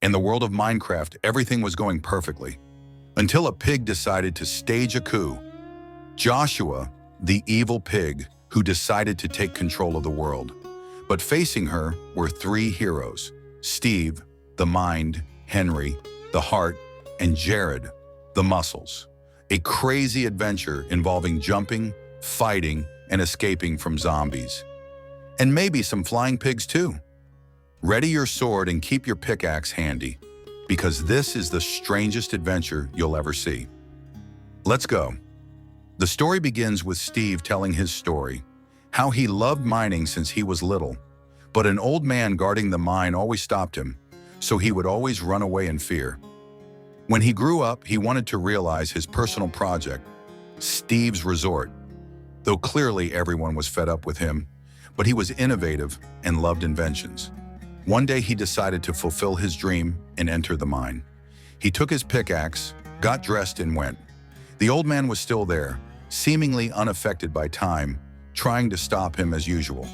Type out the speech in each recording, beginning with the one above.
In the world of Minecraft, everything was going perfectly, until a pig decided to stage a coup. Joshua, the evil pig who decided to take control of the world. But facing her were three heroes: Steve, the mind; Henry, the heart; and Jared, the muscles. A crazy adventure involving jumping, fighting, and escaping from zombies. And maybe some flying pigs too. Ready your sword and keep your pickaxe handy, because this is the strangest adventure you'll ever see. Let's go. The story begins with Steve telling his story, how he loved mining since he was little, but an old man guarding the mine always stopped him, so he would always run away in fear. When he grew up, he wanted to realize his personal project, Steve's Resort, though clearly everyone was fed up with him, but he was innovative and loved inventions. One day he decided to fulfill his dream and enter the mine. He took his pickaxe, got dressed, and went. The old man was still there, seemingly unaffected by time, trying to stop him as usual.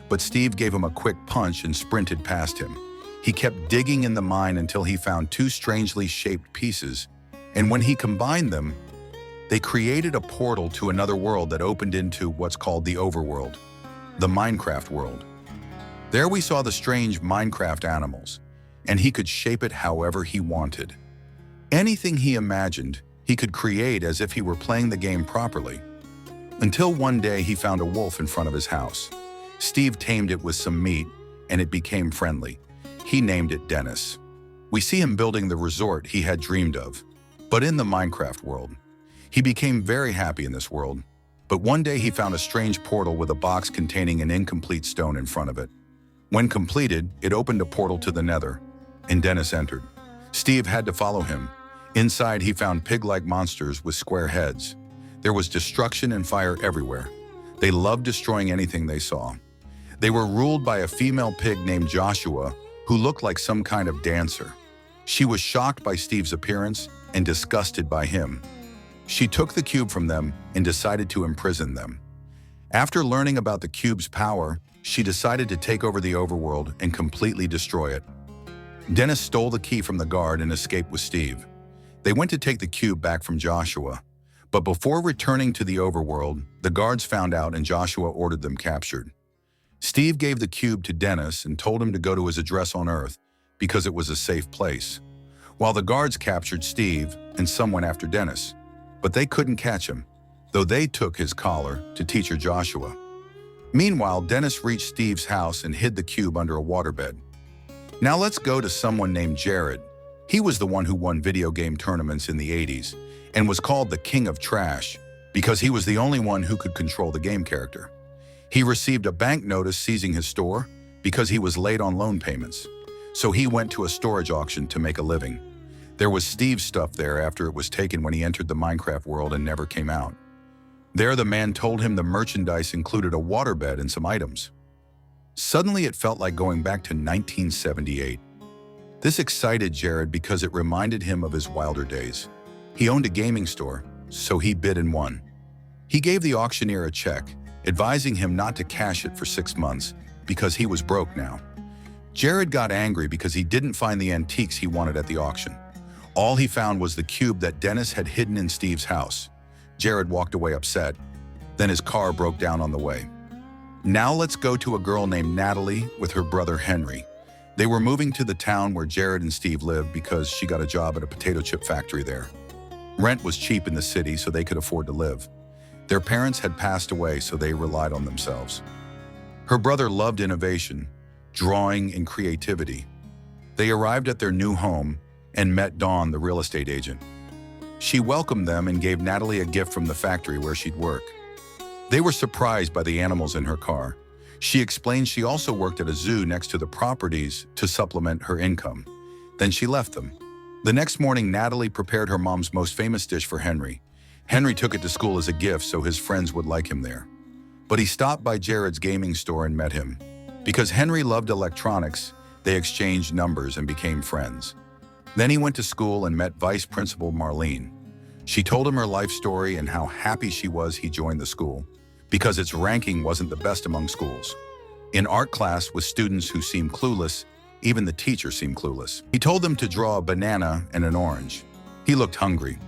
But Steve gave him a quick punch and sprinted past him. He kept digging in the mine until he found two strangely shaped pieces, and when he combined them, they created a portal to another world that opened into what's called the overworld, the Minecraft world. There we saw the strange Minecraft animals, and he could shape it however he wanted. Anything he imagined, he could create as if he were playing the game properly. Until one day he found a wolf in front of his house. Steve tamed it with some meat, and it became friendly. He named it Dennis. We see him building the resort he had dreamed of, but in the Minecraft world. He became very happy in this world, but one day he found a strange portal with a box containing an incomplete stone in front of it. When completed, it opened a portal to the Nether, and Dennis entered. Steve had to follow him. Inside, he found pig-like monsters with square heads. There was destruction and fire everywhere. They loved destroying anything they saw. They were ruled by a female pig named Joshua, who looked like some kind of dancer. She was shocked by Steve's appearance and disgusted by him. She took the cube from them and decided to imprison them. After learning about the cube's power, she decided to take over the overworld and completely destroy it. Dennis stole the key from the guard and escaped with Steve. They went to take the cube back from Joshua, but before returning to the overworld, the guards found out and Joshua ordered them captured. Steve gave the cube to Dennis and told him to go to his address on Earth because it was a safe place, while the guards captured Steve and some went after Dennis, but they couldn't catch him, though they took his collar to teacher Joshua. Meanwhile, Dennis reached Steve's house and hid the cube under a waterbed. Now let's go to someone named Jared. He was the one who won video game tournaments in the 80s and was called the King of Trash because he was the only one who could control the game character. He received a bank notice seizing his store because he was late on loan payments, so he went to a storage auction to make a living. There was Steve's stuff there after it was taken when he entered the Minecraft world and never came out. There, the man told him the merchandise included a waterbed and some items. Suddenly, it felt like going back to 1978. This excited Jared because it reminded him of his wilder days. He owned a gaming store, so he bid and won. He gave the auctioneer a check, advising him not to cash it for 6 months because he was broke now. Jared got angry because he didn't find the antiques he wanted at the auction. All he found was the cube that Dennis had hidden in Steve's house. Jared walked away upset. Then his car broke down on the way. Now let's go to a girl named Natalie with her brother Henry. They were moving to the town where Jared and Steve lived because she got a job at a potato chip factory there. Rent was cheap in the city, so they could afford to live. Their parents had passed away, so they relied on themselves. Her brother loved innovation, drawing, and creativity. They arrived at their new home and met Dawn, the real estate agent. She welcomed them and gave Natalie a gift from the factory where she'd work. They were surprised by the animals in her car. She explained she also worked at a zoo next to the properties to supplement her income. Then she left them. The next morning, Natalie prepared her mom's most famous dish for Henry. Henry took it to school as a gift so his friends would like him there. But he stopped by Jared's gaming store and met him. Because Henry loved electronics, they exchanged numbers and became friends. Then he went to school and met Vice Principal Marlene. She told him her life story and how happy she was he joined the school, because its ranking wasn't the best among schools. In art class with students who seemed clueless, Even the teacher seemed clueless. He told them to draw a banana and an orange. He looked hungry.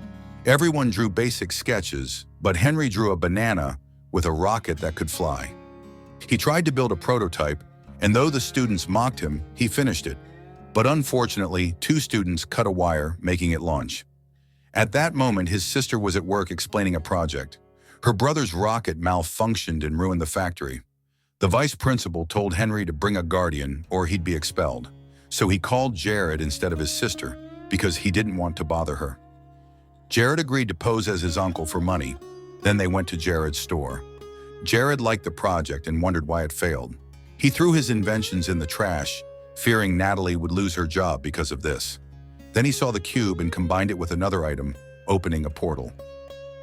Everyone drew basic sketches, but Henry drew a banana with a rocket that could fly. He tried to build a prototype, and though the students mocked him, he finished it. But unfortunately, 2 students cut a wire, making it launch. At that moment, his sister was at work explaining a project. Her brother's rocket malfunctioned and ruined the factory. The vice principal told Henry to bring a guardian or he'd be expelled. So he called Jared instead of his sister because he didn't want to bother her. Jared agreed to pose as his uncle for money. Then they went to Jared's store. Jared liked the project and wondered why it failed. He threw his inventions in the trash, fearing Natalie would lose her job because of this. Then he saw the cube and combined it with another item, opening a portal.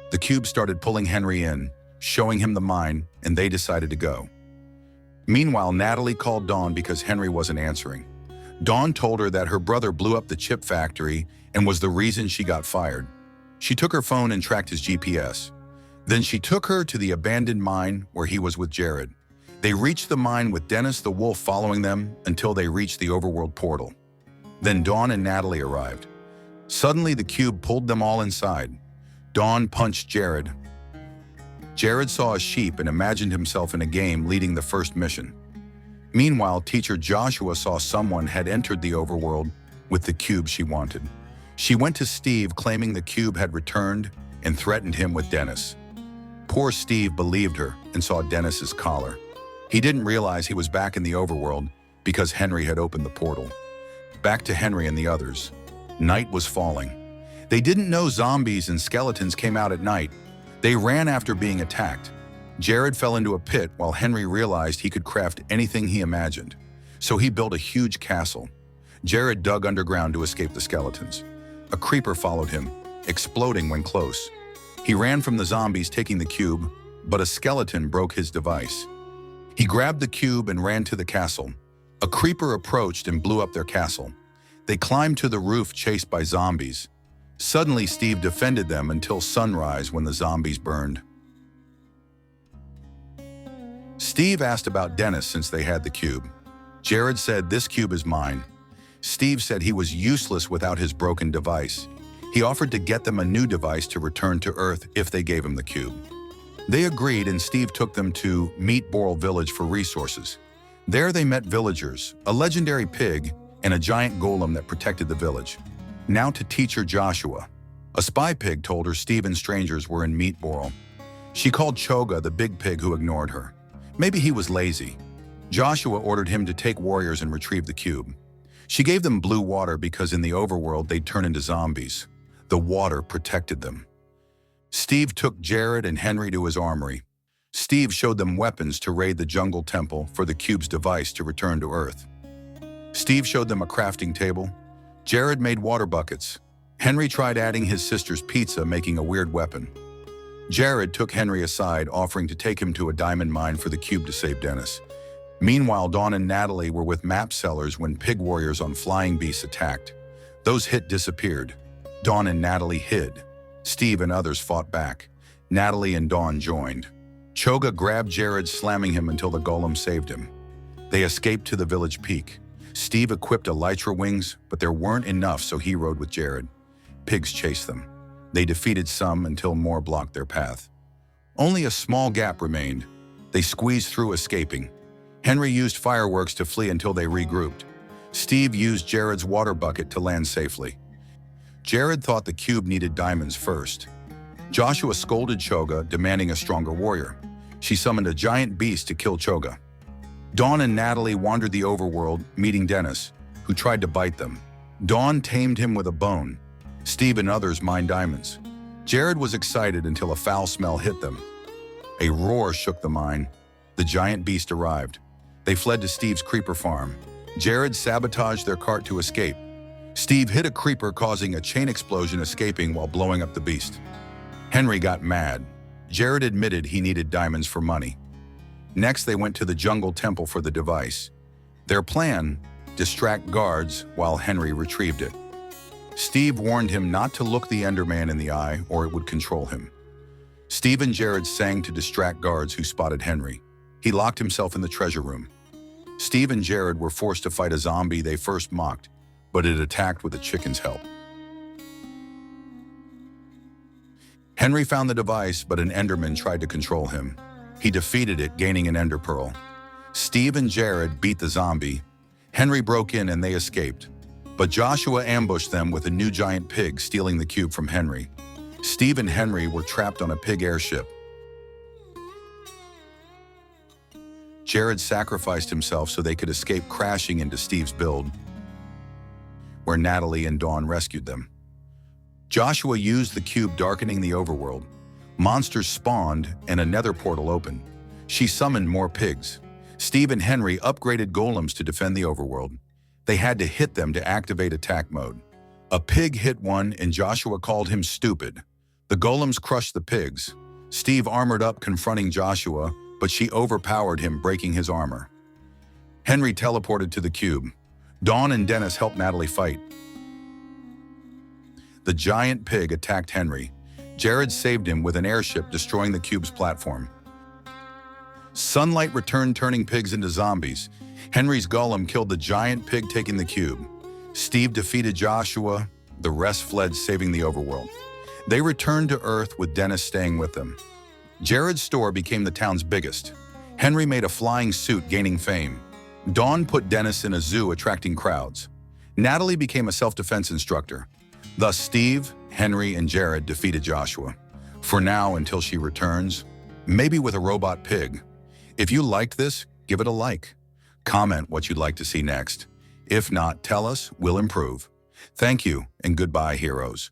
The cube started pulling Henry in, showing him the mine, and they decided to go. Meanwhile, Natalie called Dawn because Henry wasn't answering. Dawn told her that her brother blew up the chip factory and was the reason she got fired. She took her phone and tracked his GPS. Then she took her to the abandoned mine where he was with Jared. They reached the mine with Dennis the wolf following them until they reached the overworld portal. Then Dawn and Natalie arrived. Suddenly, the cube pulled them all inside. Dawn punched Jared. Jared saw a sheep and imagined himself in a game leading the first mission. Meanwhile, teacher Joshua saw someone had entered the overworld with the cube she wanted. She went to Steve claiming the cube had returned and threatened him with Dennis. Poor Steve believed her and saw Dennis's collar. He didn't realize he was back in the overworld because Henry had opened the portal. Back to Henry and the others. Night was falling. They didn't know zombies and skeletons came out at night. They ran after being attacked. Jared fell into a pit while Henry realized he could craft anything he imagined. So he built a huge castle. Jared dug underground to escape the skeletons. A creeper followed him, exploding when close. He ran from the zombies taking the cube, but a skeleton broke his device. He grabbed the cube and ran to the castle. A creeper approached and blew up their castle. They climbed to the roof chased by zombies. Suddenly, Steve defended them until sunrise when the zombies burned. Steve asked about Dennis since they had the cube. Jared said, "This cube is mine." Steve said he was useless without his broken device. He offered to get them a new device to return to Earth if they gave him the cube. They agreed and Steve took them to Meatball Village for resources. There they met villagers, a legendary pig, and a giant golem that protected the village. Now to teacher Joshua. A spy pig told her Steve and strangers were in Meatball. She called Choga the big pig who ignored her. Maybe he was lazy. Joshua ordered him to take warriors and retrieve the cube. She gave them blue water because in the overworld they'd turn into zombies. The water protected them. Steve took Jared and Henry to his armory. Steve showed them weapons to raid the jungle temple for the cube's device to return to Earth. Steve showed them a crafting table. Jared made water buckets. Henry tried adding his sister's pizza, making a weird weapon. Jared took Henry aside, offering to take him to a diamond mine for the cube to save Dennis. Meanwhile, Dawn and Natalie were with map sellers when pig warriors on flying beasts attacked. Those hit disappeared. Dawn and Natalie hid. Steve and others fought back. Natalie and Dawn joined. Choga grabbed Jared, slamming him until the golem saved him. They escaped to the village peak. Steve equipped elytra wings, but there weren't enough, so he rode with Jared. Pigs chased them. They defeated some until more blocked their path. Only a small gap remained. They squeezed through, escaping. Henry used fireworks to flee until they regrouped. Steve used Jared's water bucket to land safely. Jared thought the cube needed diamonds first. Joshua scolded Choga, demanding a stronger warrior. She summoned a giant beast to kill Choga. Dawn and Natalie wandered the overworld, meeting Dennis, who tried to bite them. Dawn tamed him with a bone. Steve and others mined diamonds. Jared was excited until a foul smell hit them. A roar shook the mine. The giant beast arrived. They fled to Steve's creeper farm. Jared sabotaged their cart to escape. Steve hit a creeper, causing a chain explosion, escaping while blowing up the beast. Henry got mad. Jared admitted he needed diamonds for money. Next, they went to the jungle temple for the device. Their plan: distract guards while Henry retrieved it. Steve warned him not to look the Enderman in the eye or it would control him. Steve and Jared sang to distract guards who spotted Henry. He locked himself in the treasure room. Steve and Jared were forced to fight a zombie they first mocked, but it attacked with a chicken's help. Henry found the device, but an Enderman tried to control him. He defeated it, gaining an Ender Pearl. Steve and Jared beat the zombie. Henry broke in and they escaped. But Joshua ambushed them with a new giant pig, stealing the cube from Henry. Steve and Henry were trapped on a pig airship. Jared sacrificed himself so they could escape, crashing into Steve's build, where Natalie and Dawn rescued them. Joshua used the cube, darkening the overworld. Monsters spawned and a nether portal opened. She summoned more pigs. Steve and Henry upgraded golems to defend the overworld. They had to hit them to activate attack mode. A pig hit one and Joshua called him stupid. The golems crushed the pigs. Steve armored up, confronting Joshua, but she overpowered him, breaking his armor. Henry teleported to the cube. Dawn and Dennis helped Natalie fight. The giant pig attacked Henry. Jared saved him with an airship, destroying the cube's platform. Sunlight returned, turning pigs into zombies. Henry's golem killed the giant pig, taking the cube. Steve defeated Joshua. The rest fled, saving the overworld. They returned to Earth, with Dennis staying with them. Jared's store became the town's biggest. Henry made a flying suit, gaining fame. Dawn put Dennis in a zoo, attracting crowds. Natalie became a self-defense instructor. Thus, Steve, Henry, and Jared defeated Joshua. For now, until she returns, maybe with a robot pig. If you liked this, give it a like. Comment what you'd like to see next. If not, tell us, we'll improve. Thank you, and goodbye, heroes.